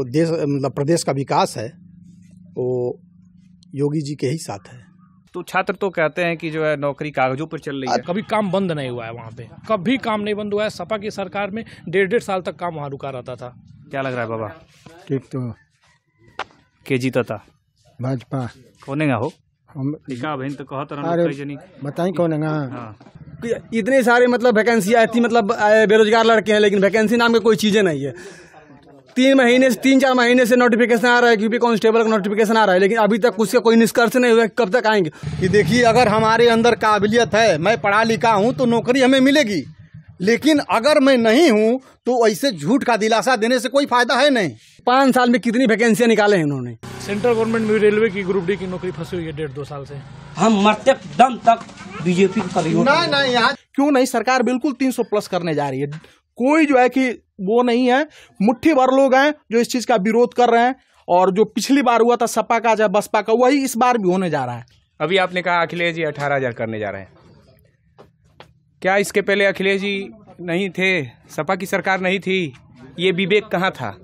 देश मतलब प्रदेश का विकास है वो योगी जी के ही साथ है। तो छात्र तो कहते हैं कि जो है नौकरी कागजों पर चल रही है। कभी काम बंद नहीं हुआ है वहाँ पे, कभी काम नहीं बंद हुआ है। सपा की सरकार में 1.5 साल तक काम वहाँ रुका रहता था। क्या लग रहा है बाबा, ठीक तो के जीता था भाजपा कौन हो हम बहन तो कहत अरे बताई कौन है। हाँ। इतने सारे मतलब वैकेंसी आई थी, मतलब बेरोजगार लड़के हैं, लेकिन वैकेंसी नाम की कोई चीजें नहीं है। 3-4 महीने से नोटिफिकेशन आ रहा है, यूपी कांस्टेबल का नोटिफिकेशन आ रहा है, लेकिन अभी तक उसका कोई निष्कर्ष नहीं हुआ। कब तक आएंगे? कि देखिए, अगर हमारे अंदर काबिलियत है, मैं पढ़ा लिखा हूँ तो नौकरी हमें मिलेगी, लेकिन अगर मैं नहीं हूँ तो ऐसे झूठ का दिलासा देने से कोई फायदा है नहीं। 5 साल में कितनी वैकेंसियां निकाले हैं इन्होंने। सेंट्रल गवर्नमेंट में रेलवे की ग्रुप डी की नौकरी फंसी हुई है 1.5-2 साल से। हम मरते दम तक बीजेपी का नहीं यहाँ क्यों नहीं, सरकार बिल्कुल 300 प्लस करने जा रही है। कोई जो है कि वो नहीं है, मुट्ठी भर लोग हैं जो इस चीज का विरोध कर रहे हैं, और जो पिछली बार हुआ था सपा का या बसपा का, वही इस बार भी होने जा रहा है। अभी आपने कहा अखिलेश जी 18,000 करने जा रहे हैं, क्या इसके पहले अखिलेश जी नहीं थे? सपा की सरकार नहीं थी? ये विवेक कहाँ था?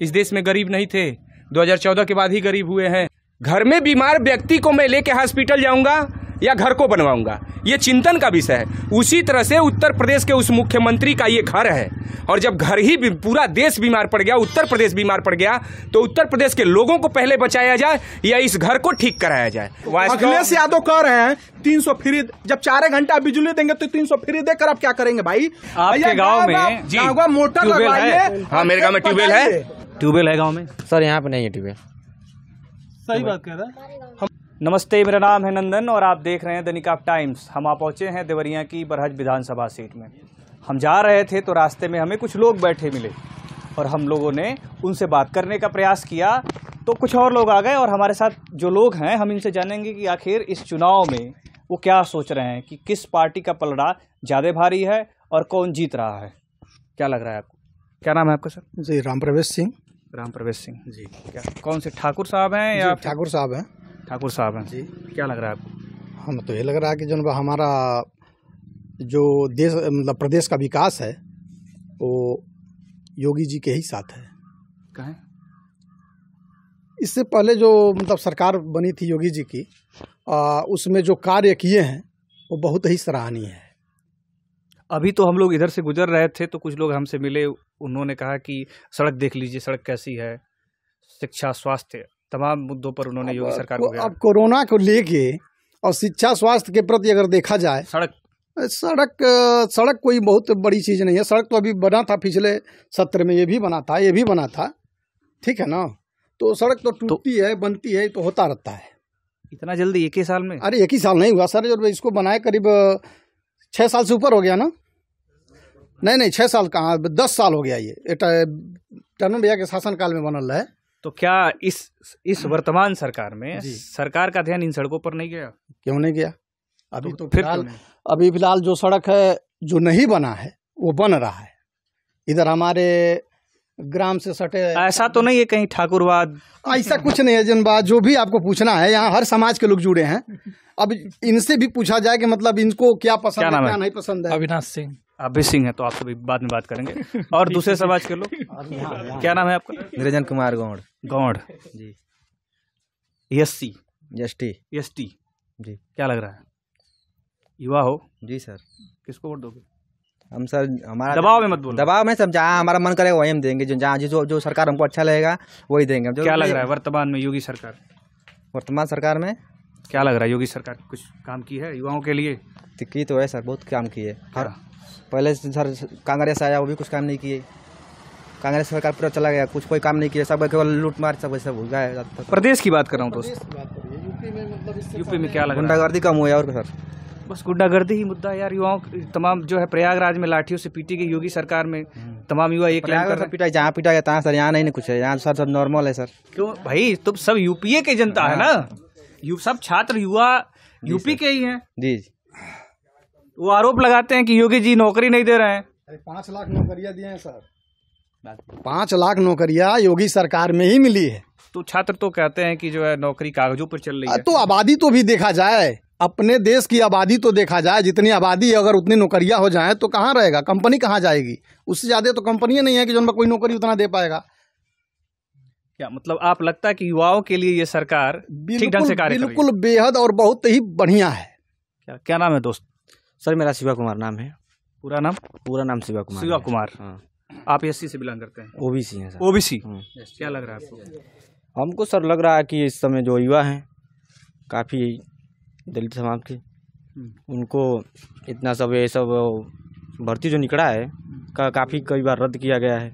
इस देश में गरीब नहीं थे? 2014 के बाद ही गरीब हुए हैं। घर में बीमार व्यक्ति को मैं लेके हॉस्पिटल जाऊंगा या घर को बनवाऊंगा, ये चिंतन का विषय है। उसी तरह से उत्तर प्रदेश के उस मुख्यमंत्री का ये घर है, और जब घर ही पूरा देश बीमार पड़ गया, उत्तर प्रदेश बीमार पड़ गया, तो उत्तर प्रदेश के लोगों को पहले बचाया जाए या इस घर को ठीक कराया जाए। अखिलेश यादव कह रहे हैं 300 फ्री, जब 4 घंटा बिजली देंगे तो 300 फ्री देकर आप क्या करेंगे भाई? आपके गाँव में जी मोटर लगवाइए। हाँ, मेरे गाँव में ट्यूबवेल है। ट्यूबवेल है गाँव में? सर यहाँ पे नहीं है ट्यूबवेल। सही बात कह रहा है। नमस्ते, मेरा नाम है नंदन और आप देख रहे हैं दैनिक ऑफ टाइम्स। हम आ पहुंचे हैं देवरिया की बरहज विधानसभा सीट में। हम जा रहे थे तो रास्ते में हमें कुछ लोग बैठे मिले और हम लोगों ने उनसे बात करने का प्रयास किया, तो कुछ और लोग आ गए और हमारे साथ जो लोग हैं, हम इनसे जानेंगे कि आखिर इस चुनाव में वो क्या सोच रहे हैं, कि किस पार्टी का पलड़ा ज़्यादा भारी है और कौन जीत रहा है। क्या लग रहा है आपको? क्या नाम है आपका सर? जी, राम प्रवेश सिंह। राम प्रवेश सिंह जी। क्या कौन से ठाकुर साहब हैं या ठाकुर साहब हैं? ठाकुर साहब हैं जी। क्या लग रहा है आपको? हमें तो ये लग रहा है कि जो हमारा जो देश मतलब प्रदेश का विकास है वो योगी जी के ही साथ है। कहें इससे पहले जो मतलब सरकार बनी थी योगी जी की, उसमें जो कार्य किए हैं वो बहुत ही सराहनीय है। अभी तो हम लोग इधर से गुजर रहे थे तो कुछ लोग हमसे मिले, उन्होंने कहा कि सड़क देख लीजिए, सड़क कैसी है, शिक्षा, स्वास्थ्य, तमाम मुद्दों पर उन्होंने योगी सरकार को अब कोरोना को लेके और शिक्षा स्वास्थ्य के प्रति अगर देखा जाए, सड़क कोई बहुत बड़ी चीज़ नहीं है। सड़क तो अभी बना था, पिछले सत्र में ये भी बना था, ये भी बना था, ठीक है ना। तो सड़क तो टूटती है, बनती है, तो होता रहता है। इतना जल्दी 1 ही साल में? अरे 1 ही साल नहीं हुआ सर, जब इसको बनाए करीब 6 साल से ऊपर हो गया ना। नहीं 6 साल कहाँ, 10 साल हो गया। ये टर्नन भैया के शासनकाल में बनल है। तो क्या इस वर्तमान सरकार में सरकार का ध्यान इन सड़कों पर नहीं गया? क्यों नहीं गया? अभी तो फिलहाल जो सड़क है जो नहीं बना है वो बन रहा है। इधर हमारे ग्राम से सटे, ऐसा तो नहीं है कहीं ठाकुरवाद? ऐसा कुछ नहीं है। जिन बात जो भी आपको पूछना है, यहाँ हर समाज के लोग जुड़े हैं। अब इनसे भी पूछा जाए कि मतलब इनको क्या पसंद है, क्या नहीं पसंद है। अविनाश सिंह। अभी सिंह है तो आपसे भी बाद में बात करेंगे। और दूसरे समाज के लोग, क्या नाम है आपका? निरंजन कुमार गौड़ जी। एससी एसटी जी। क्या लग रहा है, युवा हो? जी सर। किसको वोट दोगे? हम सर हमारा दबाव में मत बोलो। दबाव में सब, जहाँ हमारा मन करेगा वही हम देंगे, जो सरकार हमको अच्छा लगेगा वही देंगे। क्या लग रहा है वर्तमान में योगी सरकार? वर्तमान सरकार में क्या लग रहा है, योगी सरकार कुछ काम की है युवाओं के लिए? की तो है सर, बहुत काम किए। पहले सर कांग्रेस आया, वो भी कुछ काम नहीं किए। कांग्रेस सरकार पूरा चला गया, कुछ कोई काम नहीं किया, सब केवल लूट मार सब हो गया। प्रदेश की बात कर रहा हूँ दोस्त। यूपी में क्या लग रहा है? गुंडागर्दी कम हुआ है और सर बस गुंडागर्दी ही मुद्दा यार। युवाओं तमाम जो है प्रयागराज में लाठियों से पीटी गई योगी सरकार में, तमाम युवा एक लाइन कर पिटा, जहाँ पिटा गया तहाँ सर, यहाँ नहीं कुछ है, यहाँ सर सब नॉर्मल है सर। क्यों भाई, तुम सब यूपीए के जनता है ना, सब छात्र युवा यूपी के ही हैं जी। वो आरोप लगाते हैं कि योगी जी नौकरी नहीं दे रहे हैं। 5 लाख नौकरियां दिए हैं सर, 5 लाख नौकरियां योगी सरकार में ही मिली है। तो छात्र तो कहते हैं कि जो है नौकरी कागजों पर चल रही है। तो आबादी तो भी देखा जाए, अपने देश की आबादी तो देखा जाए। जितनी आबादी अगर उतनी नौकरियां हो जाएं तो कहाँ रहेगा, कंपनी कहाँ जाएगी? उससे ज़्यादा तो कंपनियां नहीं है कि जो कोई नौकरी उतना दे पाएगा। क्या मतलब आप लगता है कि युवाओं के लिए ये सरकार ठीक ढंग से कार्य कर रही है? बिल्कुल बेहद और बहुत ही बढ़िया है। क्या नाम है दोस्त? सर मेरा शिवा कुमार नाम है। पूरा नाम? पूरा नाम शिवा कुमार। शिवा कुमार। हाँ। आप एससी से बिलोंग करते हैं? ओबीसी हैं सर। ओबीसी। क्या लग रहा है आपको? हमको सर लग रहा है कि इस समय जो युवा हैं काफ़ी दलित समाज के, उनको इतना सब ये सब भर्ती जो निकला है काफ़ी कई बार रद्द किया गया है,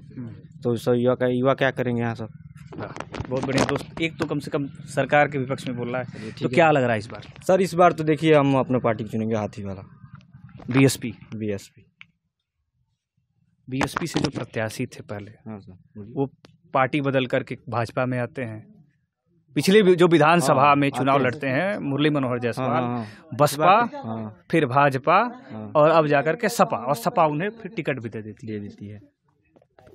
तो सब युवा क्या करेंगे यहाँ सब। बहुत बढ़िया दोस्त। एक तो कम से कम सरकार के विपक्ष में बोल रहा है, तो क्या लग रहा है इस बार? सर इस बार तो देखिए हम अपने पार्टी को चुनेंगे, हाथी वाला बीएसपी। बीएसपी से जो प्रत्याशी थे पहले, हाँ सर, वो पार्टी बदल करके भाजपा में आते हैं। पिछले जो विधानसभा में चुनाव लड़ते हैं मुरली मनोहर जायसवाल, बसपा, फिर भाजपा, और अब जाकर के सपा, और सपा उन्हें फिर टिकट भी दे देती है।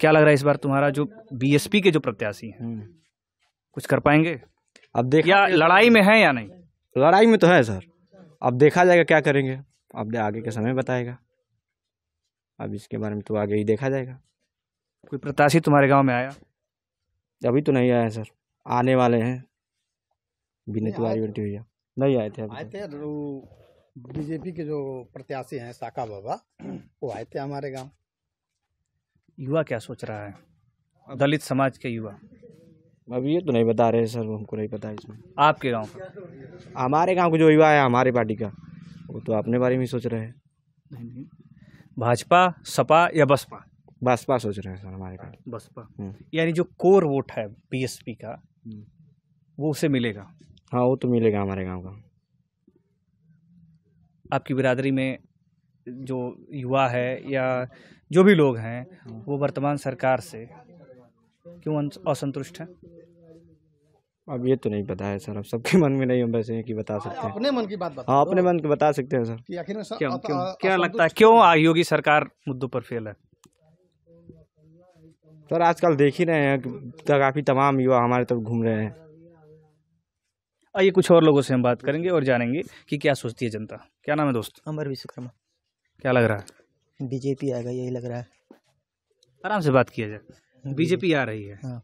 क्या लग रहा है इस बार तुम्हारा जो बीएसपी के जो प्रत्याशी हैं कुछ कर पाएंगे? अब देखा या लड़ाई में है या नहीं? लड़ाई में तो है सर, अब देखा जाएगा क्या करेंगे, अब आगे का समय बताएगा। अब इसके बारे में तो आगे ही देखा जाएगा। कोई प्रत्याशी तुम्हारे गांव में आया? अभी तो नहीं आया है सर, आने वाले हैं। बिना तिवारी बंटी भैया नहीं आए थे। आए थे बीजेपी के जो प्रत्याशी हैं साका बाबा, वो आए थे हमारे गांव। युवा क्या सोच रहा है, दलित समाज के युवा? अभी ये तो नहीं बता रहे सर, हमको नहीं पता इसमें। आपके गांव का? हमारे गांव का जो युवा है हमारे पार्टी का, वो तो अपने बारे में सोच रहे हैं। भाजपा, सपा या बसपा? बसपा सोच रहे हैं सर हमारे का। बसपा। यानी जो कोर वोट है बीएसपी का वो उसे मिलेगा? हाँ वो तो मिलेगा हमारे गांव का। आपकी बिरादरी में जो युवा है या जो भी लोग हैं वो वर्तमान सरकार से क्यों असंतुष्ट हैं? अब ये तो नहीं पता है सर, अब सबके मन में नहीं हम वैसे हैं कि बता सकते हैं। अपने मन की बात बता। हाँ अपने मन की बता सकते हैं सर। कि आखिर में क्या लगता है क्यों योगी सरकार मुद्दों पर फेल है? सर आजकल देख ही रहे हैं कि काफी तमाम युवा हमारे तरफ घूम रहे हैं। आइए कुछ और लोगों से हम बात करेंगे और जानेंगे कि क्या सोचती है जनता। क्या नाम है दोस्त? अमर विश्वकर्मा। क्या लग रहा है? बीजेपी आएगा यही लग रहा है। आराम से बात किया जाए। बीजेपी आ रही है? हाँ।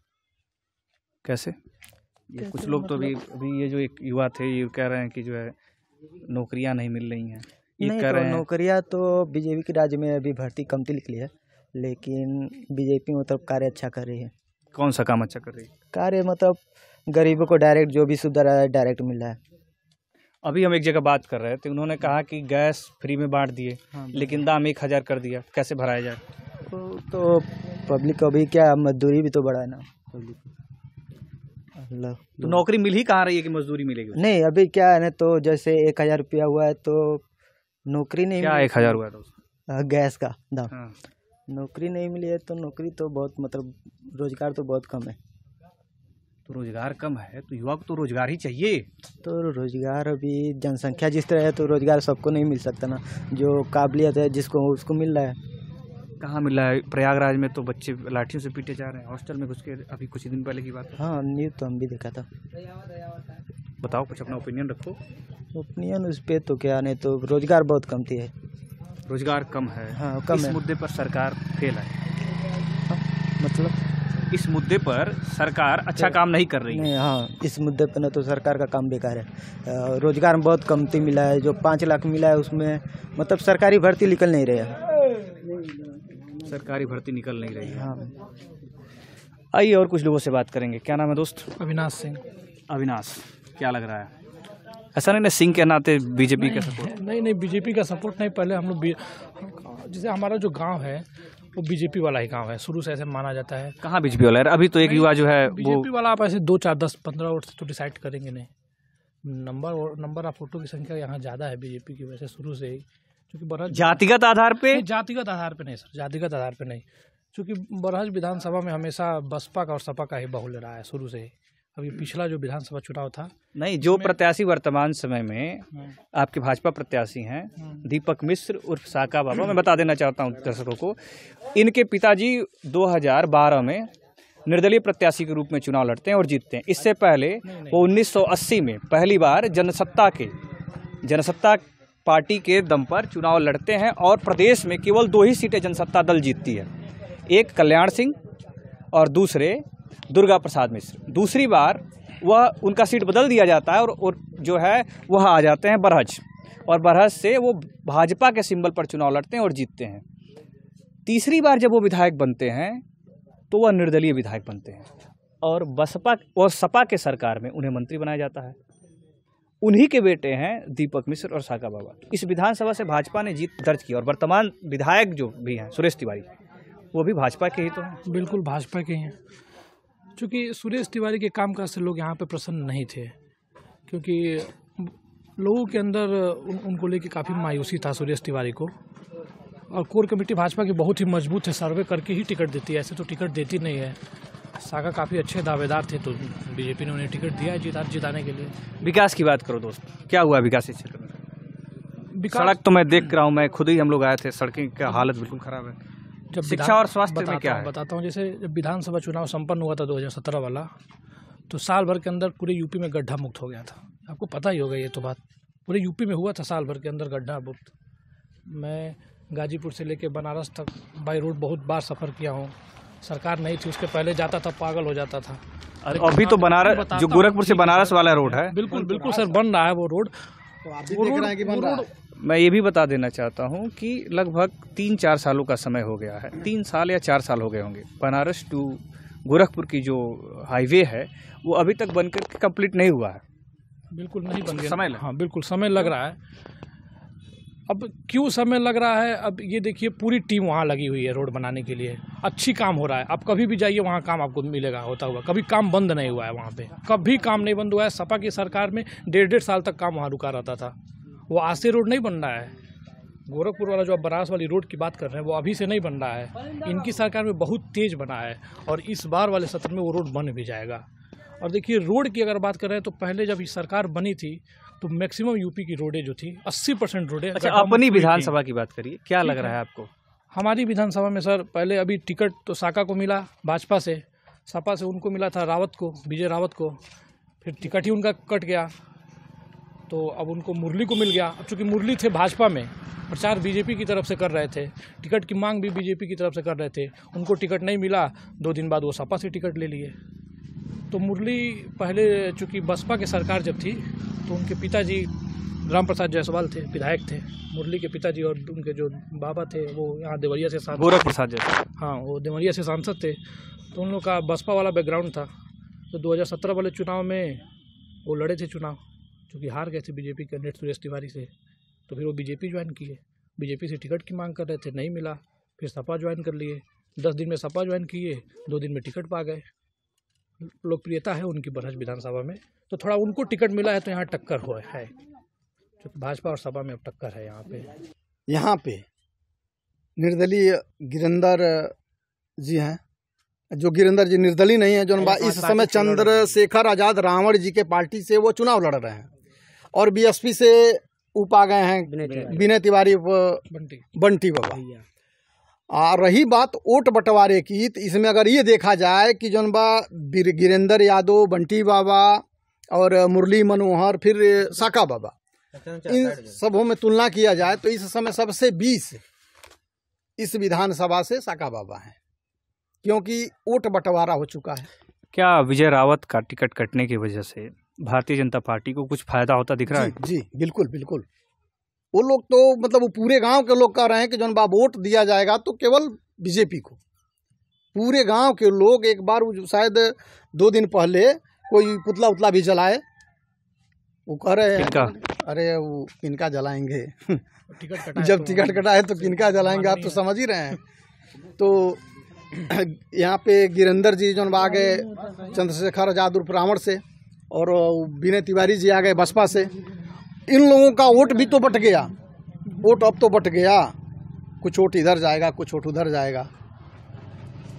कैसे? ये कुछ लोग तो अभी ये जो एक युवा थे ये कह रहे हैं कि जो है नौकरियां नहीं मिल रही हैं। नहीं तो नौकरियां तो बीजेपी के राज्य में अभी भर्ती कमती निकली है, लेकिन बीजेपी मतलब कार्य अच्छा कर रही है। कौन सा काम अच्छा कर रही है? कार्य मतलब गरीबों को डायरेक्ट जो भी सुविधा है डायरेक्ट मिल रहा है। अभी हम एक जगह बात कर रहे थे, उन्होंने कहा कि गैस फ्री में बांट दिए, लेकिन दाम 1000 कर दिया, कैसे भराया जाए? तो पब्लिक को अभी क्या मजदूरी भी तो बढ़ा है ना पब्लिक। तो नौकरी मिल ही कहाँ रही है कि मजदूरी मिलेगी? नहीं अभी क्या है ना, तो जैसे 1000 रुपया हुआ है तो नौकरी नहीं। क्या 1000 हुआ था? गैस का दाम। हाँ। नौकरी नहीं मिली है तो नौकरी तो बहुत मतलब रोजगार तो बहुत कम है। तो रोजगार कम है तो युवा को तो रोजगार ही चाहिए। तो रोजगार अभी जनसंख्या जिस तरह है तो रोजगार सबको नहीं मिल सकता ना, जो काबिलियत है जिसको उसको मिल रहा है। कहाँ मिल रहा है? प्रयागराज में तो बच्चे लाठियों से पीटे जा रहे हैं, हॉस्टल में घुस के। अभी कुछ दिन पहले की बात है। हाँ न्यूज़ तो हम भी देखा था। बताओ कुछ अपना ओपिनियन रखो। ओपिनियन उस पर तो क्या नहीं, तो रोजगार बहुत कमती है। रोजगार कम है? हाँ कम है। इस मुद्दे पर सरकार फेल है? मतलब इस मुद्दे पर सरकार अच्छा काम नहीं कर रही है? नहीं, हाँ इस मुद्दे पर ना तो सरकार का काम बेकार है। रोजगार में बहुत कमती मिला है, जो 5 लाख मिला है उसमें मतलब सरकारी भर्ती निकल नहीं रही है। सरकारी भर्ती निकल नहीं रही है। हाँ। आइए और कुछ लोगों से बात करेंगे। क्या नाम है दोस्त? अविनाश सिंह। अविनाश, क्या लग रहा है? ऐसा नहीं ना सिंह के नाते बीजेपी का सपोर्ट? नहीं बीजेपी का सपोर्ट नहीं। पहले हम लोग जैसे हमारा जो गांव है वो बीजेपी वाला ही गांव है, शुरू से ऐसे माना जाता है। कहाँ बीजेपी वाला है? अभी तो एक युवा जो है बीजेपी वाला आप ऐसे 2, 4, 10, 15 वोट से तो डिसाइड करेंगे नहीं। नंबर ऑफ वोटों की संख्या यहाँ ज़्यादा है बीजेपी की वजह से शुरू से ही। क्योंकि जातिगत आधार पे? जातिगत आधार पे नहीं सर, जातिगत आधार पे नहीं। क्योंकि बरहज विधानसभा में हमेशा बसपा का और सपा का ही बाहुल रहा है शुरू से ही। अभी पिछला जो विधानसभा चुनाव था नहीं, जो प्रत्याशी वर्तमान समय में आपके भाजपा प्रत्याशी हैं दीपक मिश्र उर्फ साका बाबा, मैं बता देना चाहता हूं दर्शकों को, इनके पिताजी 2012 में निर्दलीय प्रत्याशी के रूप में चुनाव लड़ते हैं और जीतते हैं। इससे पहले वो 1980 में पहली बार जनसत्ता पार्टी के दम पर चुनाव लड़ते हैं और प्रदेश में केवल 2 ही सीटें जनसत्ता दल जीतती है, एक कल्याण सिंह और दूसरे दुर्गा प्रसाद मिश्र। दूसरी बार वह उनका सीट बदल दिया जाता है और जो है वह आ जाते हैं बरहज, और बरहज से वो भाजपा के सिंबल पर चुनाव लड़ते हैं और जीतते हैं। तीसरी बार जब वो विधायक बनते हैं तो वह निर्दलीय विधायक बनते हैं और बसपा और सपा के सरकार में उन्हें मंत्री बनाया जाता है। उन्हीं के बेटे हैं दीपक मिश्र और साका बाबा। इस विधानसभा से भाजपा ने जीत दर्ज की और वर्तमान विधायक जो भी हैं सुरेश तिवारी, वो भी भाजपा के ही तो हैं। बिल्कुल भाजपा के हैं, क्योंकि सुरेश तिवारी के कामकाज से लोग यहाँ पे प्रसन्न नहीं थे, क्योंकि लोगों के अंदर उनको लेके काफ़ी मायूसी था सुरेश तिवारी को। और कोर कमेटी भाजपा की बहुत ही मजबूत है, सर्वे करके ही टिकट देती है, ऐसे तो टिकट देती नहीं है। साका काफ़ी अच्छे दावेदार थे, तो बीजेपी ने उन्हें टिकट दिया है जिताने के लिए। विकास की बात करो दोस्त, क्या हुआ विकास इस क्षेत्र में? सड़क तो मैं देख रहा हूँ, मैं खुद ही हम लोग आए थे, सड़कें की हालत बिल्कुल खराब है। जब शिक्षा और स्वास्थ्य में क्या है? बताता हूँ, जैसे जब विधानसभा चुनाव संपन्न हुआ था 2017 वाला, तो साल भर के अंदर पूरे यूपी में गड्ढा मुक्त हो गया था। आपको पता ही होगा ये तो बात, पूरे यूपी में हुआ था साल भर के अंदर गड्ढा मुक्त। मैं गाजीपुर से लेके बनारस तक बाई रोड बहुत बार सफ़र किया हूँ। सरकार नहीं थी उसके पहले जाता था, पागल हो जाता था। अरे अभी तो बनारस, जो गोरखपुर से बनारस वाला रोड है, बिल्कुल बिल्कुल सर बन रहा है वो रोड। तो आप भी देख रहे हैं कि बन रहा है। मैं ये भी बता देना चाहता हूँ कि लगभग 3-4 सालों का समय हो गया है, 3 साल या 4 साल हो गए होंगे। बनारस टू गोरखपुर की जो हाईवे है वो अभी तक बनकर कंप्लीट नहीं हुआ है। बिल्कुल नहीं बन गया, समय हाँ बिल्कुल समय लग रहा है। अब क्यों समय लग रहा है? अब ये देखिए पूरी टीम वहाँ लगी हुई है रोड बनाने के लिए, अच्छी काम हो रहा है। आप कभी भी जाइए वहाँ काम आपको मिलेगा होता हुआ, कभी काम बंद नहीं हुआ है वहाँ पे, कभी काम नहीं बंद हुआ है। सपा की सरकार में 1.5 साल तक काम वहाँ रुका रहता था। वो आज से रोड नहीं बन रहा है। गोरखपुर वाला जो आप बनारस वाली रोड की बात कर रहे हैं वो अभी से नहीं बन रहा है, इनकी सरकार में बहुत तेज़ बना है और इस बार वाले सत्र में वो रोड बन भी जाएगा। और देखिए रोड की अगर बात कर रहे हैं तो पहले जब ये सरकार बनी थी तो मैक्सिमम यूपी की रोडें जो थी 80% रोडें। अच्छा, अपनी विधानसभा की बात करिए, क्या लग रहा है आपको? हमारी विधानसभा में सर पहले अभी टिकट तो साका को मिला भाजपा से, सपा से उनको मिला था रावत को, विजय रावत को, फिर टिकट ही उनका कट गया तो अब उनको मुरली को मिल गया। अब चूँकि मुरली थे भाजपा में, प्रचार बीजेपी की तरफ से कर रहे थे, टिकट की मांग भी बीजेपी की तरफ से कर रहे थे, उनको टिकट नहीं मिला, 2 दिन बाद वो सपा से टिकट ले लिए। तो मुरली पहले चूँकि बसपा की सरकार जब थी तो उनके पिताजी राम प्रसाद जायसवाल थे, विधायक थे। मुरली के पिताजी और उनके जो बाबा थे वो यहाँ देवरिया से सांसद, गोरख प्रसाद जायसवाल, हाँ वो देवरिया से सांसद थे। तो उन लोग का बसपा वाला बैकग्राउंड था। तो 2017 वाले चुनाव में वो लड़े थे चुनाव, चूँकि हार गए थे बीजेपी कैंडिडेट सुरेश तिवारी से, तो फिर वो बीजेपी ज्वाइन किए। बीजेपी से टिकट की मांग कर रहे थे, नहीं मिला, फिर सपा ज्वाइन कर लिए। 10 दिन में सपा ज्वाइन किए, 2 दिन में टिकट पा गए। लोकप्रियता है उनकी बरहज विधानसभा में, तो थोड़ा उनको टिकट मिला है तो यहाँ टक्कर हुआ है, क्योंकि भाजपा और सपा में अब टक्कर है यहाँ पे। निर्दलीय गिरिंदर जी हैं, जो गिरिंदर जी निर्दलीय नहीं है, जो इस समय चंद्रशेखर आजाद रावण जी के पार्टी से वो चुनाव लड़ रहे हैं और बीएसपी से उप आ गए हैं विनय तिवारी बंटी बाबा। रही बात वोट बंटवारे की, तो इसमें अगर ये देखा जाए कि जौन बा गिरिंदर यादव, बंटी बाबा और मुरली मनोहर, फिर साका बाबा, इन सबों में तुलना किया जाए तो इस समय सबसे 20 इस विधानसभा से साका बाबा हैं, क्योंकि वोट बंटवारा हो चुका है। क्या विजय रावत का टिकट कटने की वजह से भारतीय जनता पार्टी को कुछ फायदा होता दिख रहा है? जी बिल्कुल बिल्कुल। वो लोग तो मतलब वो पूरे गांव के लोग कह रहे हैं कि जौन बाब वोट दिया जाएगा तो केवल बीजेपी को। पूरे गांव के लोग एक बार शायद 2 दिन पहले कोई पुतला उतला भी जलाए, वो कह रहे हैं अरे वो किनका जलाएंगे जब टिकट कटा है तो किनका जलाएंगे, आप तो समझ ही रहे हैं। तो यहाँ पे गिरिंदर जी जो आ गए चंद्रशेखर आजाद उर्फ रावण से, और विनय तिवारी जी आ गए बसपा से। इन लोगों का वोट भी तो बट गया, वोट अब तो बट गया, कुछ वोट इधर जाएगा कुछ वोट उधर जाएगा।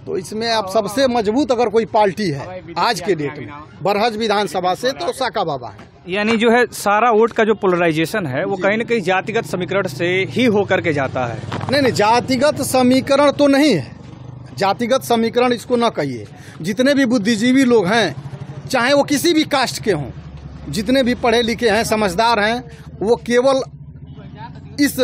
तो इसमें अब सबसे मजबूत अगर कोई पार्टी है आज के डेट में बरहज विधानसभा से तो साका बाबा है। यानी जो है सारा वोट का जो पोलराइजेशन है वो कहीं न कहीं जातिगत समीकरण से ही होकर के जाता है। नहीं, जातिगत समीकरण तो नहीं है, जातिगत समीकरण इसको न कहिए। जितने भी बुद्धिजीवी लोग हैं, चाहे वो किसी भी कास्ट के हों, जितने भी पढ़े लिखे हैं, समझदार हैं, वो केवल इस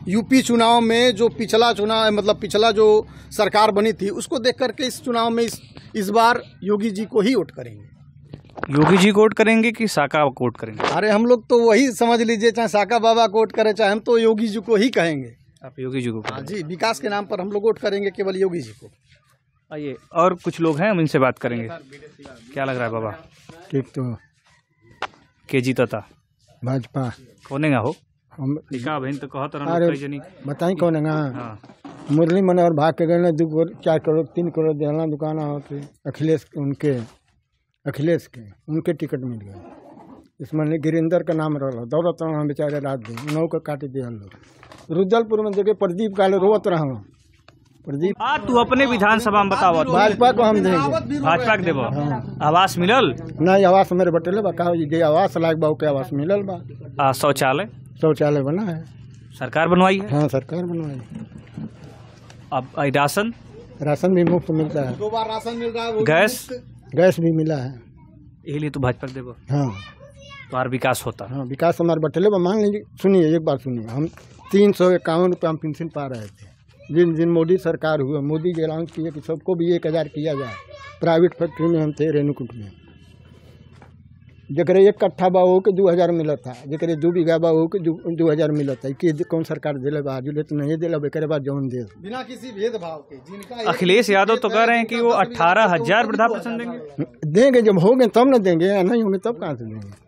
यूपी चुनाव में जो पिछला चुनाव मतलब पिछला जो सरकार बनी थी उसको देख करके इस चुनाव में इस बार योगी जी को ही वोट करेंगे। योगी जी को वोट करेंगे कि साका को वोट करेंगे? अरे हम लोग तो वही समझ लीजिए, चाहे साका बाबा को वोट करें चाहे हम तो योगी जी को ही कहेंगे। आप योगी जी को? हाँ जी, विकास के नाम पर हम लोग वोट करेंगे केवल योगी जी को। आइए और कुछ लोग हैं, हम इनसे बात करेंगे। क्या लग रहा है बाबा? ठीक तो के जीतता भाजपा कौन हो? हम बहन तो कहत अरे बताई कौन है? मुरली मनोहर भाग के गए 2 करोड़ 4 करोड़ 3 करोड़ देना दुकान होती अखिलेश के उनके टिकट मिल गए। इसमें गिरिंदर का नाम रहा दौड़त रहा बेचारे रात दिन उन्हों को काट दिया लोग। रुद्रपुर में देखे प्रदीप काले रोवत रहा प्रदीप। तू अपने विधानसभा में बताओ। भाजपा को हम देंगे। भाजपा के देबो? आवास मिलल? नहीं आवास मेरे बटेले बा कहा आवास लायक बा के आवास मिलल बा। शौचालय बना है, सरकार बनवाई है? हाँ सरकार बनवाई। अब राशन भी मुफ्त मिलता है, 2 बार राशन मिल रहा है। गैस भी मिला है। यही तो भाजपा देबो। हाँ तो विकास होता। हाँ विकास हमारे बटेले बा। मान लीजिए, सुनिए एक बार सुनिए, हम 351 रुपये हम पेंशन पा रहे थे। जिन मोदी सरकार हुआ, मोदी जी अनाउंस किए कि सबको भी 1000 किया जाए। प्राइवेट फैक्ट्री में हम थे रेणुकूट में, जकरे 1 कट्ठा बा हो के 2000 मिला था, जकरे 2 बीघा बा हो के 2000 मिला था। कि कौन सरकार दिले बा? जुले तो नहीं दिला, बेकरे बाद जौन दे बिना किसी भेदभाव के। जिनका अखिलेश यादव तो कह रहे हैं कि वो 18,000 वृद्धा पेंशन देंगे। जब होंगे तब न देंगे, नहीं होंगे तब कहाँ से देंगे?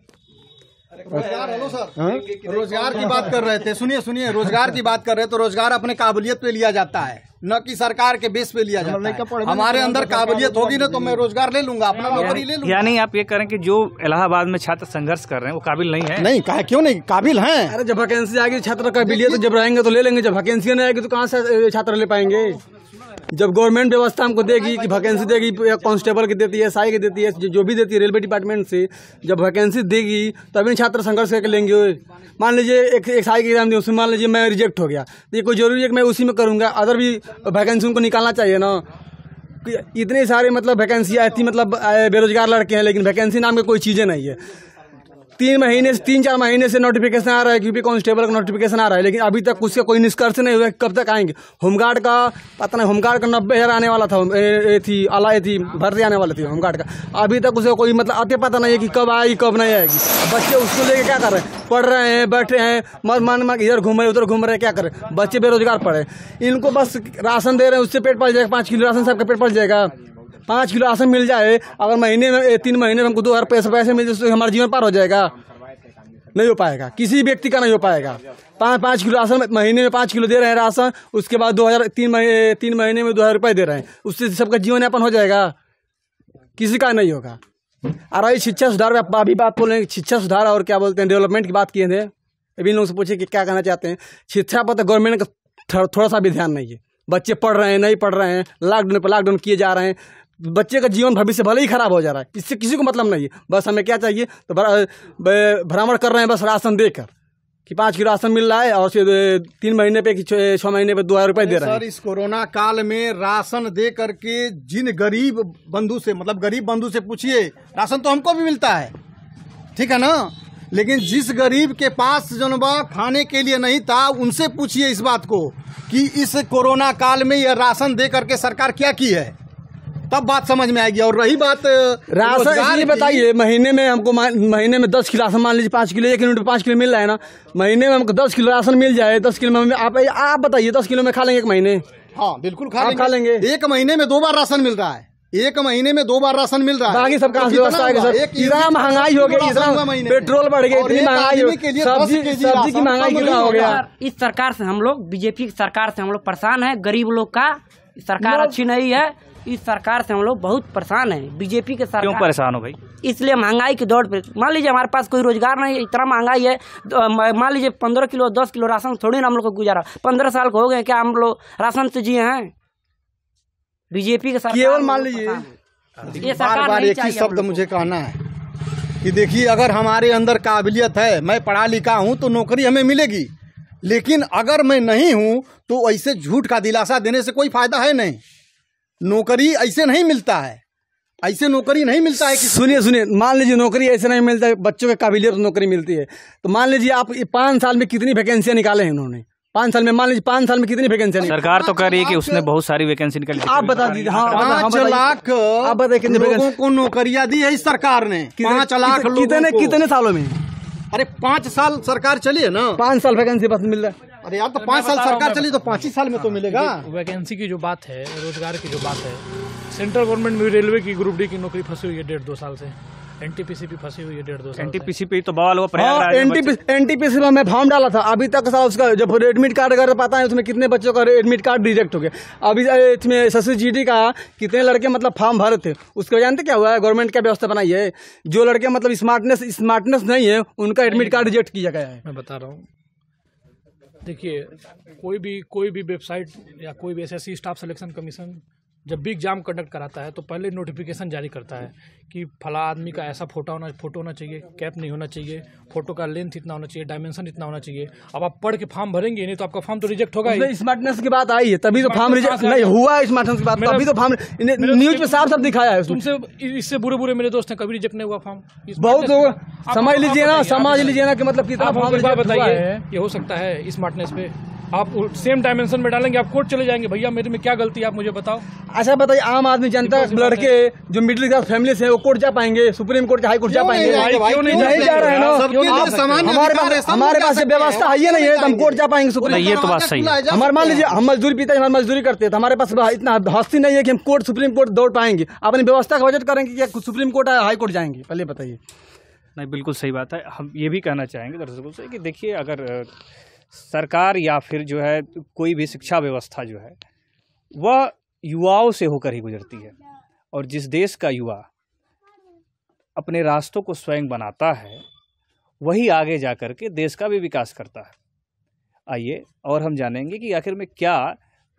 रोजगार, हेलो सर, रोजगार की बात कर रहे थे। सुनिए, रोजगार की बात कर रहे हैं तो रोजगार अपने काबिलियत पे लिया जाता है, न कि सरकार के बेस पे लिया जाता है। हमारे अंदर काबिलियत होगी ना तो मैं रोजगार ले लूंगा, अपना नौकरी ले लूंगा। यानी आप ये करें कि जो इलाहाबाद में छात्र संघर्ष कर रहे हैं वो काबिल नहीं है? नहीं, कहा क्यों नहीं, काबिल हैं। अरे जब वैकेंसी आएगी छात्र काबिलियत तो जब रहेंगे तो ले लेंगे, जब वैकेंसी नहीं आएगी तो कहाँ से छात्र ले पाएंगे? जब गवर्नमेंट व्यवस्था हमको देगी कि वैकेंसी देगी, कांस्टेबल की देती है, SI की देती है, जो भी देती है रेलवे डिपार्टमेंट से, जब वैकेंसी देगी तभी छात्र संघर्ष करके लेंगे। मान लीजिए एक SI की एग्जाम दी, उसमें मान लीजिए मैं रिजेक्ट हो गया, तो ये कोई जरूरी है कि मैं उसी में करूँगा? अदर भी वैकेंसी उनको निकालना चाहिए ना। इतने सारे मतलब वैकेंसी आई थी, मतलब बेरोजगार लड़के हैं, लेकिन वैकेंसी नाम की कोई चीज़ें नहीं है। 3-4 महीने से नोटिफिकेशन आ रहा है, यूपी कांस्टेबल का नोटिफिकेशन आ रहा है, लेकिन अभी तक उसका कोई निष्कर्ष नहीं हुआ। कब तक आएंगे? होमगार्ड का पता नहीं, होमगार्ड का 90,000 आने वाला था, थी भर्ती आने वाली थी होमगार्ड का। अभी तक उसे कोई मतलब आते पता नहीं है कि कब आएगी कब नहीं आएगी। बच्चे उसको लेके क्या कर रहे हैं? पढ़ रहे हैं, बैठे हैं, मन इधर घूम रहे उधर घूम रहे, क्या करें? बच्चे बेरोजगार पड़े। इनको बस राशन दे रहे हैं, उससे पेट पल जाएगा। 5 किलो राशन सबका पेट पल जाएगा। 5 किलो राशन मिल जाए, अगर महीने में 3 महीने में हमको 2000 पैसे मिल जाए, हमारा जीवन पार हो जाएगा? नहीं हो पाएगा, किसी व्यक्ति का नहीं हो पाएगा। 5 किलो राशन महीने में 5 किलो दे रहे हैं राशन, उसके बाद 3 महीने में 2000 रुपये दे रहे हैं, उससे सबका जीवन यापन हो जाएगा? किसी का नहीं होगा। और शिक्षा सुधार अभी बात बोल रहे हैं, शिक्षा सुधार और क्या बोलते हैं डेवलपमेंट की बात किए थे। अभी इन लोगों से पूछे कि क्या कहना चाहते हैं। शिक्षा पर तो गवर्नमेंट का थोड़ा सा भी ध्यान नहीं है। बच्चे पढ़ रहे हैं, नहीं पढ़ रहे हैं, लॉकडाउन किए जा रहे हैं, बच्चे का जीवन भविष्य भले ही खराब हो जा रहा है, इससे किसी को मतलब नहीं है। बस हमें क्या चाहिए, तो भ्रमण कर रहे हैं बस राशन देकर कि 5 किलो राशन मिल रहा है और 3 महीने पे 6 महीने पे 2000 रुपये दे रहे हैं। सर, इस कोरोना काल में राशन दे करके जिन गरीब बंधु से, मतलब गरीब बंधु से पूछिए, राशन तो हमको भी मिलता है, ठीक है ना, लेकिन जिस गरीब के पास जनबा खाने के लिए नहीं था, उनसे पूछिए इस बात को कि इस कोरोना काल में यह राशन दे करके सरकार क्या की है, तब बात समझ में आएगी। और रही बात राशन, बताइए महीने में हमको महीने में 10 किलो राशन, मान लीजिए 5 किलो, 1 यूनिट 5 किलो मिल रहा है ना, महीने में हमको 10 किलो राशन मिल जाए, 10 किलो में आप बताइए 10 किलो में खा लेंगे एक महीने? हाँ बिल्कुल खा लेंगे। 1 महीने में 2 बार राशन मिल रहा है, 1 महीने में 2 बार राशन मिल रहा है। बाकी सब कहाँ व्यवस्था है सर? इतना महंगाई हो गई, इतना पेट्रोल बढ़ गया, इतनी महंगाई हो गई, सब्जी की महंगाई कितना हो गया। इस सरकार से हम लोग, बीजेपी की सरकार से हम लोग परेशान है। गरीब लोग का सरकार अच्छी नहीं है, इस सरकार से हम लोग बहुत परेशान हैं। बीजेपी के सरकार। क्यों परेशान हो भाई? इसलिए महंगाई की दौड़ पे, मान लीजिए हमारे पास कोई रोजगार नहीं है, इतना महंगाई है, मान लीजिए 15 किलो 10 किलो राशन थोड़ी ना हम लोग को गुजारा। 15 साल को हो गए क्या हम लोग राशन से जिए हैं? बीजेपी के सरकार केवल मान लीजिए ये सरकार बार एक ही शब्द मुझे कहना है कि देखिए, अगर हमारे अंदर काबिलियत है, मैं पढ़ा लिखा हूँ तो नौकरी हमें मिलेगी, लेकिन अगर मैं नहीं हूँ तो ऐसे झूठ का दिलासा देने से कोई फायदा है नहीं। नौकरी ऐसे नहीं मिलता है, ऐसे नौकरी नहीं मिलता है। सुनिए, मान लीजिए नौकरी ऐसे नहीं मिलता है, बच्चों के काबिलियत नौकरी मिलती है, तो मान लीजिए आप 5 साल में कितनी वैकेंसियां निकाले हैं उन्होंने? 5 साल में मान लीजिए 5 साल में कितनी वैकेंसी नहीं? सरकार तो कह रही है कि उसने बहुत सारी वैकेंसी निकाली। आप बता दीजिए। हाँ, 5 लाख आप बताइए कितने लोगों को नौकरियां दी है इस सरकार ने। 5 लाख लोगों को। कितने सालों में? अरे 5 साल सरकार चली है ना। 5 साल वैकेंसी बस मिल रहा है। अरे यार तो 5 साल सरकार चली तो 5 ही साल में तो मिलेगा। वैकेंसी की जो बात है, रोजगार की जो बात है, सेंट्रल गवर्नमेंट में रेलवे की ग्रुप डी की नौकरी फंसी हुई है 1.5-2 साल से। एनटीपीसी भी फंसी हुई है 1.5-2 साल। एनटीपीसी पे तो बवाल हुआ प्रयागराज में। एनटीपीसी में मैं फॉर्म डाला था, अभी तक साला उसका जब एडमिट कार्ड अगर पता है उसमें कितने बच्चों का एडमिट कार्ड रिजेक्ट हो गया। अभी इसमें SSGD का कितने लड़के मतलब फॉर्म भरे थे, उसके जानते क्या हुआ है? गवर्नमेंट क्या व्यवस्था बनाई है, जो लड़के मतलब स्मार्टनेस नहीं है उनका एडमिट कार्ड रिजेक्ट किया गया है। मैं बता रहा हूँ, देखिए कोई भी वेबसाइट या कोई भी SSC स्टाफ सिलेक्शन कमीशन जब भी एग्जाम कंडक्ट कराता है तो पहले नोटिफिकेशन जारी करता है कि फला आदमी का ऐसा फोटो होना चाहिए, कैप नहीं होना चाहिए, फोटो का लेंथ इतना होना चाहिए, डायमेंशन इतना होना चाहिए। अब आप पढ़ के फॉर्म भरेंगे नहीं तो आपका फॉर्म तो रिजेक्ट होगा ही। स्मार्टनेस की बात आई है तभी तो फॉर्म रिजेक्ट नहीं हुआ। स्मार्टनेस की बात तभी तो फॉर्म न्यूज में साफ दिखाया है। तुमसे इससे बुरे मेरे दोस्त हैं, कभी रिजेक्ट नहीं हुआ फॉर्म। बहुत लोग समझ लीजिए ना कि मतलब कितना फॉर्म रिजेक्ट बताइए। ये हो सकता है स्मार्टनेस पे आप सेम डायमेंशन में डालेंगे, आप कोर्ट चले जाएंगे, भैया मेरे में क्या गलती है आप मुझे बताओ। अच्छा बताइए, आम आदमी जनता लड़के जो मिडिल क्लास फैमिली से वो कोर्ट जा पाएंगे, सुप्रीम कोर्ट हाई कोर्ट जा पाएंगे? नहीं जा रहे हैं ना। हमारे पास व्यवस्था है नहीं है तो हम कोर्ट जा पाएंगे सुप्रीम? ये तो बात सही है। हमारे मान लीजिए हम मजदूरी पीते हैं, मजदूरी करते हैं तो हमारे पास इतना हस्ती नहीं है कि हम कोर्ट सुप्रीम कोर्ट दौड़ पाएंगे। अपनी व्यवस्था का बजट करेंगे क्या सुप्रीम कोर्ट हाई कोर्ट जाएंगे? पहले बताइए। नहीं, बिल्कुल सही बात है। हम ये भी कहना चाहेंगे दर्शकों से कि देखिए, अगर सरकार या फिर जो है कोई भी शिक्षा व्यवस्था जो है वह युवाओं से होकर ही गुजरती है, और जिस देश का युवा अपने रास्तों को स्वयं बनाता है वही आगे जा कर के देश का भी विकास करता है। आइए और हम जानेंगे कि आखिर में क्या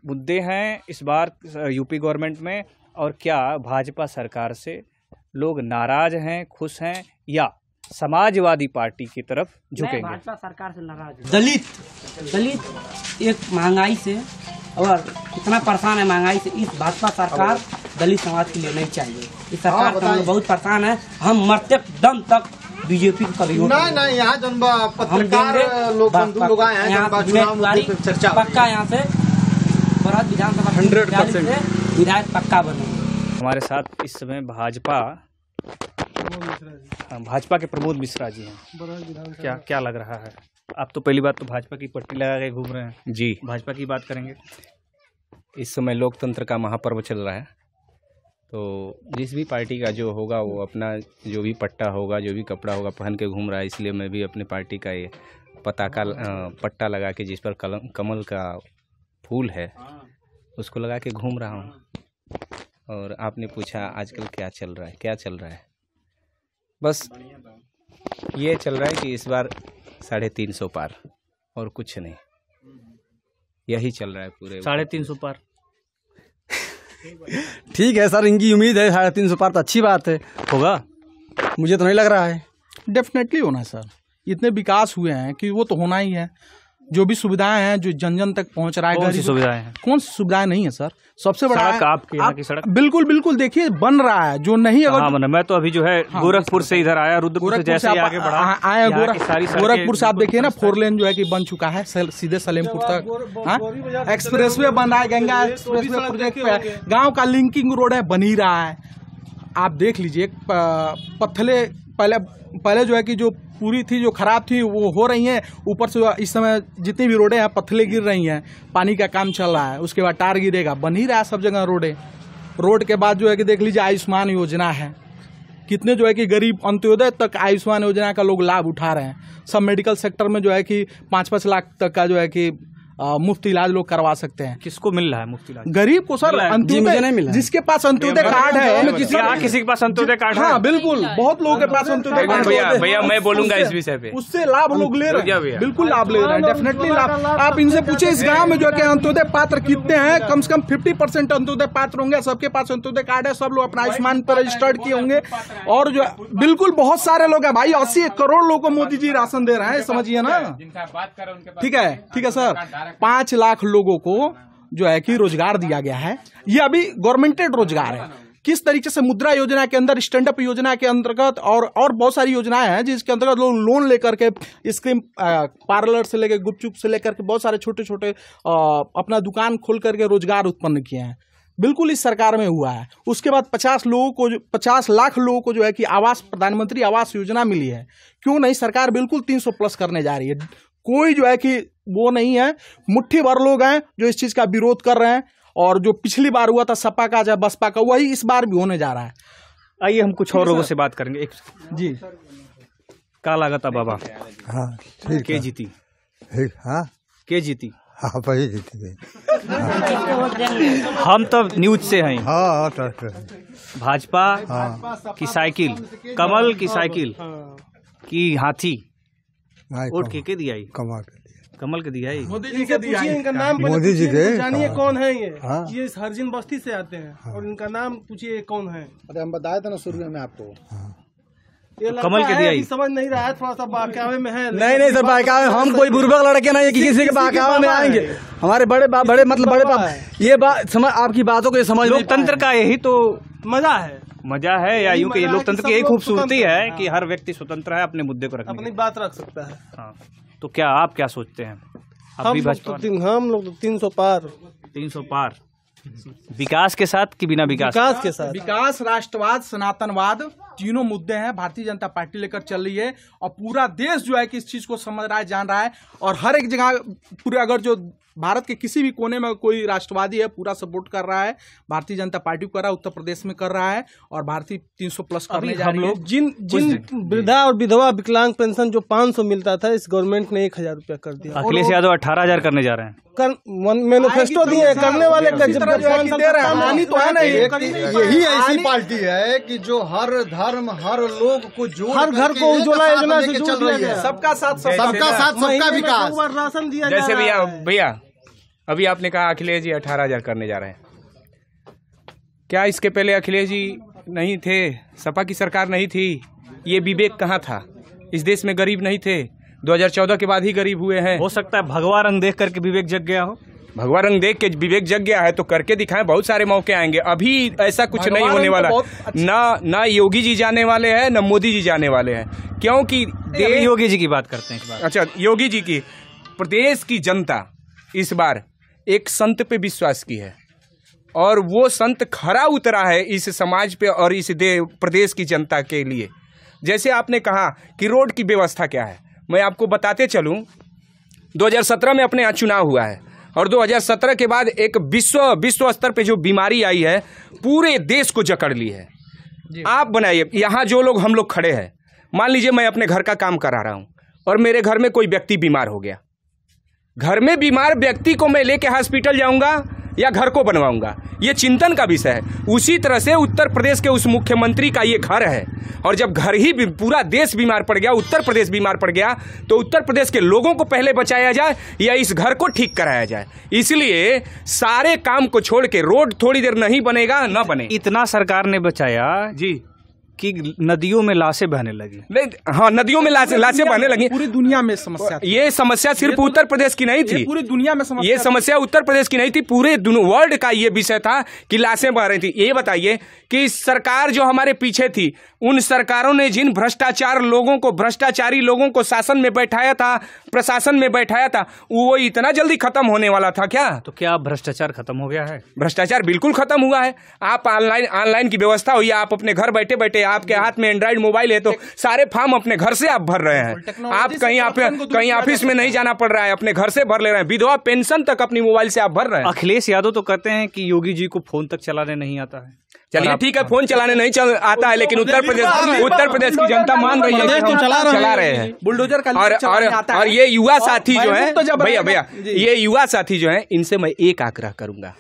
मुद्दे हैं इस बार यूपी गवर्नमेंट में, और क्या भाजपा सरकार से लोग नाराज हैं, खुश हैं, या समाजवादी पार्टी की तरफ झुकेंगे। भाजपा सरकार से नाराज है। दलित एक महंगाई से और इतना परेशान है महंगाई से, इस भाजपा सरकार दलित समाज के लिए नहीं चाहिए। इस सरकार से हम बहुत परेशान है, हम मरते दम तक बीजेपी को कभी नहीं यहाँ पत्रकार लोग आए हैं चर्चा पक्का यहाँ से विधानसभा 100% विधायक पक्का बने। हमारे साथ इस समय भाजपा के प्रमोद मिश्रा जी हैं। क्या लग रहा है? आप तो पहली बात तो भाजपा की पट्टी लगा के घूम रहे हैं जी। भाजपा की बात करेंगे। इस समय लोकतंत्र का महापर्व चल रहा है, तो जिस भी पार्टी का जो होगा वो अपना जो भी पट्टा होगा, जो भी कपड़ा होगा पहन के घूम रहा है। इसलिए मैं भी अपने पार्टी का ये पट्टा लगा के जिस पर कमल का फूल है उसको लगा के घूम रहा हूँ। और आपने पूछा आजकल क्या चल रहा है, बस ये चल रहा है कि इस बार 350 पार और कुछ नहीं, यही चल रहा है पूरे 350 पार। ठीक है सर, इनकी उम्मीद है 350 पार तो अच्छी बात है। होगा? मुझे तो नहीं लग रहा है। डेफिनेटली होना है सर, इतने विकास हुए हैं कि वो तो होना ही है। जो भी सुविधाएं हैं जो जन जन तक पहुंच रहा है। कौन सी सुविधाएं हैं? कौन सी सुविधाएं नहीं है सर? सबसे बड़ा सड़क, आपके यहाँ की सड़क बिल्कुल देखिए बन रहा है। जो नहीं अगर मैं तो अभी जो है गोरखपुर से इधर आया, रुद्रपुर से जैसे आगे बढ़ा आया गोरखपुर से आप देखिए ना 4 लेन जो है कि बन चुका है सीधे सलेमपुर तक। एक्सप्रेसवे बन रहा है, गंगा एक्सप्रेसवे प्रोजेक्ट पे गाँव का लिंकिंग रोड है, बन ही रहा है। आप देख लीजिए पत्थले पहले जो है कि जो पूरी थी जो खराब थी वो हो रही हैं। ऊपर से इस समय जितनी भी रोडें हैं पत्थले गिर रही हैं, पानी का काम चल रहा है। उसके बाद टार गिरेगा, बन ही रहा है सब जगह रोडें। रोड के बाद जो है कि देख लीजिए आयुष्मान योजना है, कितने जो है कि गरीब अंत्योदय तक आयुष्मान योजना का लोग लाभ उठा रहे हैं। सब मेडिकल सेक्टर में जो है कि 5-5 लाख तक का जो है कि मुफ्त इलाज लोग करवा सकते हैं। किसको मिल रहा है मुफ्त इलाज? गरीब को सर। अंत्योदय नहीं मिला, जिसके पास अंत्योदय कार्ड है। किसी के पास अंत्योदय कार्ड है? हाँ बिल्कुल, बहुत लोगों के पास अंत्योदय कार्ड। भैया मैं बोलूंगा इस विषय पे, उससे लाभ लोग ले रहे हैं, बिल्कुल लाभ ले रहे हैं, डेफिनेटली लाभ। आप इनसे पूछे इस गाँव में जो है अंत्योदय पात्र कितने हैं? कम से कम 50% अंत्योदय पात्र होंगे। सबके पास अंत्योदय कार्ड है, सब लोग अपना आयुष्मान पर रजिस्टर्ड किए होंगे। और जो बिल्कुल बहुत सारे लोग हैं भाई, 80 करोड़ लोगों को मोदी जी राशन दे रहे हैं, समझिए ना। ठीक है सर, 5 लाख लोगों को जो है कि रोजगार दिया गया है। ये अभी गवर्नमेंटेड रोजगार है। किस तरीके से मुद्रा योजना के अंदर, स्टैंड अप योजना के अंतर्गत और बहुत सारी योजनाएं हैं जिसके अंतर्गत लोग लोन लेकर के आइसक्रीम पार्लर से लेकर गुपचुप से लेकर के बहुत सारे छोटे छोटे अपना दुकान खोल करके रोजगार उत्पन्न किए हैं। बिल्कुल इस सरकार में हुआ है। उसके बाद 50 लाख लोगों को जो है कि आवास, प्रधानमंत्री आवास योजना मिली है। क्यों नहीं, सरकार बिल्कुल 300 प्लस करने जा रही है। कोई जो है कि वो नहीं है, मुट्ठी भर लोग हैं जो इस चीज का विरोध कर रहे हैं। और जो पिछली बार हुआ था सपा का चाहे बसपा का, वही इस बार भी होने जा रहा है। आइए हम कुछ और लोगों से बात करेंगे। एक जी का लागत है बाबा? हाँ ठीक के जीती? हाँ के जीती? हाँ वही जीती गई। हम तो न्यूज से हैं। हाँ भाजपा की साइकिल, कमल की साइकिल की हाथी वोट के दिया? कमल के दिया? मोदी जी के दिया। इनका नाम मोदी जी के जानिए कौन है ये हरजिन बस्ती से आते हैं और इनका नाम पूछिए कौन है। अरे हम बताए थे ना शुरू में आपको। ये कमल के दिया समझ नहीं रहा है, थोड़ा सा बहकावे में है। नहीं सर, बहकावे हम कोई बुर्बक लड़के नहीं है कि किसी के बहकावे में आएंगे। हमारे बड़े मतलब बड़े बाप ये बात समझ, आपकी बातों को ये समझ। लोकतंत्र का यही तो मजा है या यूं कि लोकतंत्र की यही खूबसूरती है कि हर व्यक्ति स्वतंत्र है अपने मुद्दे को रखने, अपनी बात रख सकता है। हाँ, तो क्या आप क्या सोचते हैं? हम लोग तो 300 पार। 300 पार विकास के साथ कि बिना विकास? विकास के साथ। विकास, राष्ट्रवाद, सनातनवाद, तीनों मुद्दे हैं भारतीय जनता पार्टी लेकर चल रही है। और पूरा देश जो है कि इस चीज को समझ रहा है, जान रहा है। और हर एक जगह पूरे, अगर जो भारत के किसी भी कोने में कोई राष्ट्रवादी है, पूरा सपोर्ट कर रहा है। भारतीय जनता पार्टी को कर रहा है, उत्तर प्रदेश में कर रहा है। और भारतीय 300 प्लस करने जा रही है। जिन वृद्धा और विधवा विकलांग पेंशन जो 500 मिलता था, इस गवर्नमेंट ने 1000 रुपया कर दिया। अखिलेश यादव 18,000 करने जा रहे हैं। मैनिफेस्टो दिए करने वाले का जब दे रहे हैं, हानि तो है नहीं। यही ऐसी पार्टी है कि जो हर धर्म, हर लोग को जोड़, हर घर को उज्ज्वला योजना से चल रही है। सबका साथ सबका विकास। राशन दिया जैसे भैया अभी आपने कहा अखिलेश जी 18,000 करने जा रहे हैं। क्या इसके पहले अखिलेश जी नहीं थे? सपा की सरकार नहीं थी? ये विवेक कहाँ था? इस देश में गरीब नहीं थे? 2014 के बाद ही गरीब हुए हैं। हो सकता है भगवा रंग देख करके विवेक जग गया हो। भगवा रंग देख के विवेक जग गया है तो करके दिखाएं, बहुत सारे मौके आएंगे। अभी ऐसा कुछ नहीं होने वाला। ना योगी जी जाने वाले हैं, ना मोदी जी जाने वाले हैं। क्योंकि योगी जी की बात करते हैं इस बार। अच्छा, योगी जी की, प्रदेश की जनता इस बार एक संत पे विश्वास की है और वो संत खरा उतरा है इस समाज पे और इस प्रदेश की जनता के लिए। जैसे आपने कहा कि रोड की व्यवस्था क्या है, मैं आपको बताते चलूं। 2017 में अपने यहाँ चुनाव हुआ है और 2017 के बाद एक विश्व स्तर पे जो बीमारी आई है, पूरे देश को जकड़ ली है। आप बनाइए, यहाँ जो लोग हम लोग खड़े हैं, मान लीजिए मैं अपने घर का काम करा रहा हूँ और मेरे घर में कोई व्यक्ति बीमार हो गया। घर में बीमार व्यक्ति को मैं लेके हॉस्पिटल जाऊंगा या घर को बनवाऊंगा, ये चिंतन का विषय है। उसी तरह से उत्तर प्रदेश के उस मुख्यमंत्री का ये घर है और जब घर ही पूरा देश बीमार पड़ गया, उत्तर प्रदेश बीमार पड़ गया, तो उत्तर प्रदेश के लोगों को पहले बचाया जाए या इस घर को ठीक कराया जाए। इसलिए सारे काम को छोड़ के रोड थोड़ी देर नहीं बनेगा, ना बने। इतना सरकार ने बचाया जी कि नदियों में लाशें बहने लगी। नहीं, हाँ, नदियों में लाशें बहने लगी। पूरी दुनिया में समस्या थी। ये समस्या सिर्फ उत्तर प्रदेश की नहीं थी, पूरी दुनिया में समस्या। ये समस्या उत्तर प्रदेश की नहीं थी, पूरे वर्ल्ड का ये विषय था कि लाशें बह रही थी। ये बताइए कि सरकार जो हमारे पीछे थी, उन सरकारों ने जिन भ्रष्टाचारी लोगों को शासन में बैठाया था, प्रशासन में बैठाया था, वो इतना जल्दी खत्म होने वाला था क्या? तो क्या भ्रष्टाचार खत्म हो गया है? भ्रष्टाचार बिल्कुल खत्म हुआ है। आप ऑनलाइन की व्यवस्था हुई है, आप अपने घर बैठे बैठे, आपके हाथ में एंड्रॉइड मोबाइल है तो सारे फॉर्म अपने घर से आप भर रहे हैं। आप कहीं ऑफिस में नहीं जाना पड़ रहा है, अपने घर से भर ले रहे हैं। विधवा पेंशन तक अपनी मोबाइल से आप भर रहे हैं। अखिलेश यादव तो कहते हैं कि योगी जी को फोन तक चलाने नहीं आता है। चलिए ठीक है, फोन चलाने नहीं आता है, लेकिन उत्तर प्रदेश की जनता मान रही है कि चला रहे हैं बुलडोजर का। और ये युवा साथी जो है, भैया ये युवा साथी जो है, इनसे मैं एक आग्रह करूंगा।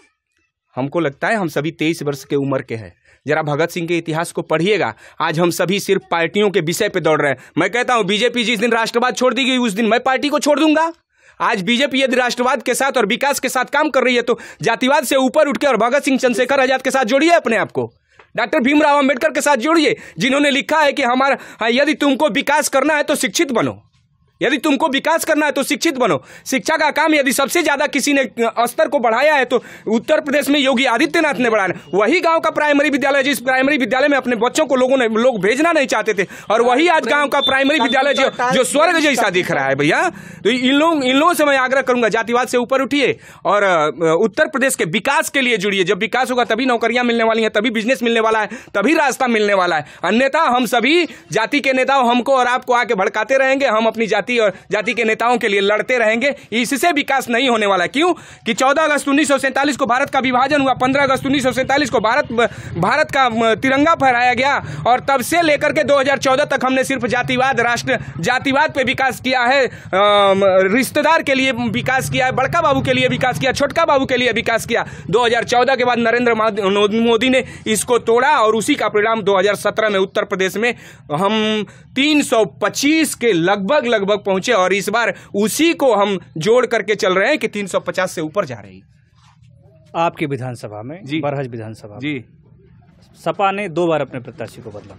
हमको लगता है हम सभी 23 वर्ष के उम्र के हैं। जरा भगत सिंह के इतिहास को पढ़िएगा। आज हम सभी सिर्फ पार्टियों के विषय पे दौड़ रहे हैं। मैं कहता हूं बीजेपी जिस दिन राष्ट्रवाद छोड़ दी गई, उस दिन मैं पार्टी को छोड़ दूंगा। आज बीजेपी यदि राष्ट्रवाद के साथ और विकास के साथ काम कर रही है तो जातिवाद से ऊपर उठ के और भगत सिंह, चंद्रशेखर आजाद के साथ जोड़िए अपने आप को, डॉक्टर भीमराव अंबेडकर के साथ जोड़िए, जिन्होंने लिखा है कि हमारा यदि तुमको विकास करना है तो शिक्षित बनो, यदि तुमको विकास करना है तो शिक्षित बनो। शिक्षा का काम यदि सबसे ज्यादा किसी ने स्तर को बढ़ाया है तो उत्तर प्रदेश में योगी आदित्यनाथ ने बढ़ाया। वही गांव का प्राइमरी विद्यालय, जिस प्राइमरी विद्यालय में अपने बच्चों को लोग भेजना नहीं चाहते थे, और वही आज गांव का प्राइमरी विद्यालय जो स्वर्ग जैसा दिख रहा है भैया। तो इन लोगों से मैं आग्रह करूंगा, जातिवाद से ऊपर उठिए और उत्तर प्रदेश के विकास के लिए जुड़िए। जब विकास होगा तभी नौकरियां मिलने वाली हैं, तभी बिजनेस मिलने वाला है, तभी रास्ता मिलने वाला है। अन्यथा हम सभी जाति के नेता हमको और आपको आके भड़काते रहेंगे, हम अपनी जाति और जाति के नेताओं के लिए लड़ते रहेंगे। इससे विकास नहीं होने वाला है। क्यों कि 14 अगस्त 1947 को भारत का विभाजन हुआ, 15 अगस्त 1947 को भारत का तिरंगा फहराया गया, और तब से लेकर के 2014 तक हमने सिर्फ जातिवाद पे विकास किया है, रिश्तेदार के लिए विकास किया है, बड़का बाबू के लिए विकास किया, छोटका बाबू के लिए विकास किया। 2014 के बाद नरेंद्र मोदी ने इसको तोड़ा, और उसी का परिणाम 2017 में उत्तर प्रदेश में हम 325 के लगभग पहुंचे, और इस बार उसी को हम जोड़ करके चल रहे हैं कि 350 से ऊपर जा रही है। आपकी विधानसभा में, बरहज विधानसभा जी, सपा ने 2 बार अपने प्रत्याशी को बदला।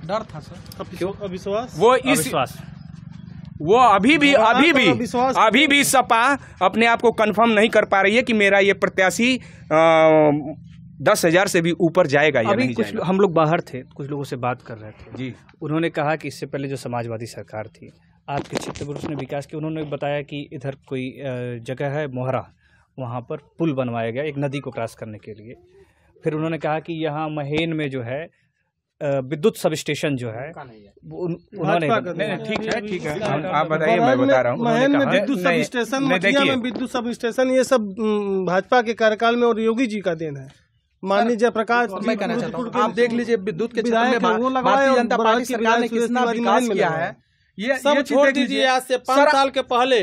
डर था सर, क्यों? अविश्वास। वो अभी भी सपा अपने आप को कंफर्म नहीं कर पा रही है कि मेरा ये प्रत्याशी 10,000 से भी ऊपर जाएगा या नहीं जाएगा। हम लोग बाहर थे, कुछ लोगों से बात कर रहे थे जी। उन्होंने कहा कि इससे पहले जो समाजवादी सरकार थी, आपके क्षेत्र में उसने विकास किया। उन्होंने बताया कि इधर कोई जगह है मोहरा, वहाँ पर पुल बनवाया गया एक नदी को क्रॉस करने के लिए। फिर उन्होंने कहा कि यहाँ महेन में जो है विद्युत सब स्टेशन जो है उन्होंने ठीक है आप बताइए, मैं बता रहा हूँ। महेन में विद्युत सब स्टेशन, मठिया में विद्युत सब स्टेशन, ये सब भाजपा के कार्यकाल में और योगी जी का देन है। माननीय जयप्रकाश, मैं कहना चाहता हूँ, आप देख लीजिए विद्युत के क्षेत्र में भारतीय जनता पार्टी सरकार ने कितना विकास किया है। ये सब छोड़ दीजिए। आज से 5 साल के पहले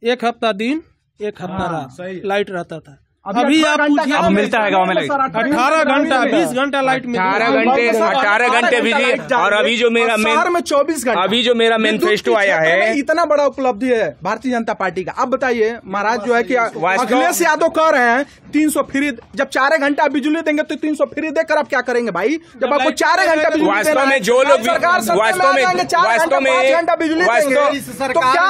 1 हफ्ता दिन 1 हफ्ता रात लाइट रहता था। अभी आप पूछिए, अब मिलता है गांव में लाइट 18 घंटा 20 घंटा लाइट मिलता है। 18 घंटे बिजली। और अभी जो मेरा शहर में 24 घंटे, अभी जो मेरा मैनिफेस्टो आया है, इतना बड़ा उपलब्धि है भारतीय जनता पार्टी का। अब बताइए महाराज, जो है कि अखिलेश यादव कह रहे हैं 300 फ्री, जब 4 घंटा बिजली देंगे तो 300 फ्री देकर आप क्या करेंगे भाई? जब आपको 4 घंटा बिजली, वास्तव में जो लोग तो क्या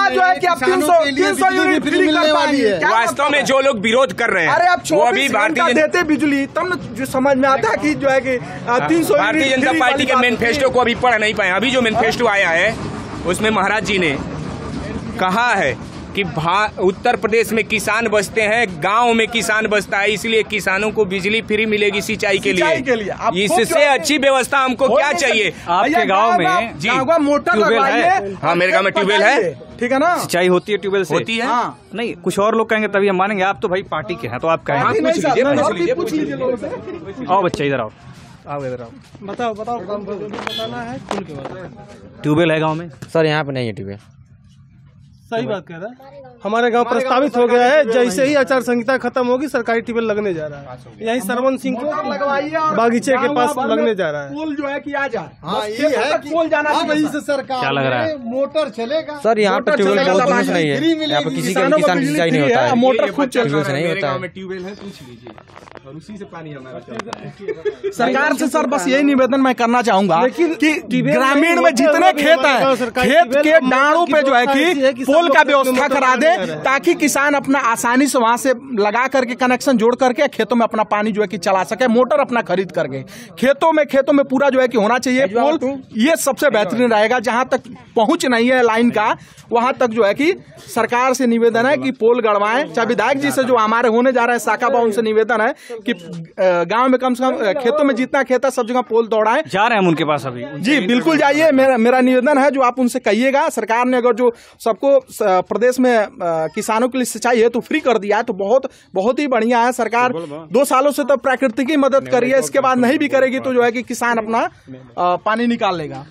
जो है कि आप 300 यूनिट फ्री कर पाएंगे? वास्तव में जो लोग विरोध कर रहे हैं, अरे आप 24 घंटा देते बिजली, तब न जो समझ में आता है कि जो है कि 300 भारतीय जनता पार्टी के मैनिफेस्टो को अभी पढ़ नहीं पाए। अभी जो मैनिफेस्टो आया है उसमें महाराज जी ने कहा है कि उत्तर प्रदेश में किसान बसते हैं, गांव में किसान बसता है, इसलिए किसानों को बिजली फ्री मिलेगी सिंचाई के लिए। इससे अच्छी व्यवस्था हमको क्या चाहिए? आपके गांव में जी मोटर लगवाइए। हाँ, मेरे गांव में ट्यूबवेल है, ठीक है ना? सिंचाई होती है ट्यूबवेल से? होती है। हाँ। नहीं, कुछ और लोग कहेंगे तभी हम मानेंगे। आप तो भाई पार्टी के हैं तो आप कहेंगे। आओ बच्चा इधर आओ, इधर आओ, बताओ काम बताना है। ट्यूबवेल है गाँव में? सर यहाँ पे नहीं है ट्यूबवेल। सही बात कह रहा है। हमारे गांव प्रस्तावित हो गया है, जैसे ही आचार संहिता खत्म होगी सरकारी ट्यूबवेल लगने जा रहा है। यही सरवन सिंह को बागीचे के पास लगने जा रहा है। पुल जो है कि आ जा, ये है कि पुल जाना इस सरकार क्या लग रहा है? मोटर चलेगा सर यहाँ पे ट्यूबवेल बहुत नहीं है, यहाँ पे किसी का किसान सिंचाई नहीं होता है, मोटर खुद ट्यूबवेल से नहीं होता है। ट्यूबवेल है, पूछ लीजिए, और उसी से पानी हमारा चलता है। सरकार से सर बस यही निवेदन मैं करना चाहूंगा कि ग्रामीण में जितने खेत हैं, खेत के डाड़ों पे जो है कि पोल का व्यवस्था करा दे, ताकि किसान अपना आसानी से वहां से लगा करके कनेक्शन जोड़ करके खेतों में अपना पानी जो है कि चला सके, मोटर अपना खरीद करके खेतों में पूरा जो है कि होना चाहिए पोल। ये सबसे बेहतरीन रहेगा। जहां तक पहुंच नहीं है लाइन का, वहां तक जो है कि सरकार से निवेदन है कि पोल गड़वाएं। चाहे विधायक जी से जो हमारे होने जा रहे हैं शाखा बाबू उनसे निवेदन है कि गांव में कम से कम खेतों में जितना खेत है सब जगह पोल दौड़ाएं। जा रहे हैं हम उनके पास अभी। जी बिल्कुल जाइए, मेरा निवेदन है जो आप उनसे कहिएगा। सरकार ने अगर जो सबको प्रदेश में किसानों के लिए सिंचाई है तो फ्री कर दिया है तो बहुत ही बढ़िया है। सरकार 2 सालों से तो प्राकृतिक ही मदद करी है, इसके बाद नहीं भी करेगी तो जो है कि किसान अपना पानी निकाल लेगा।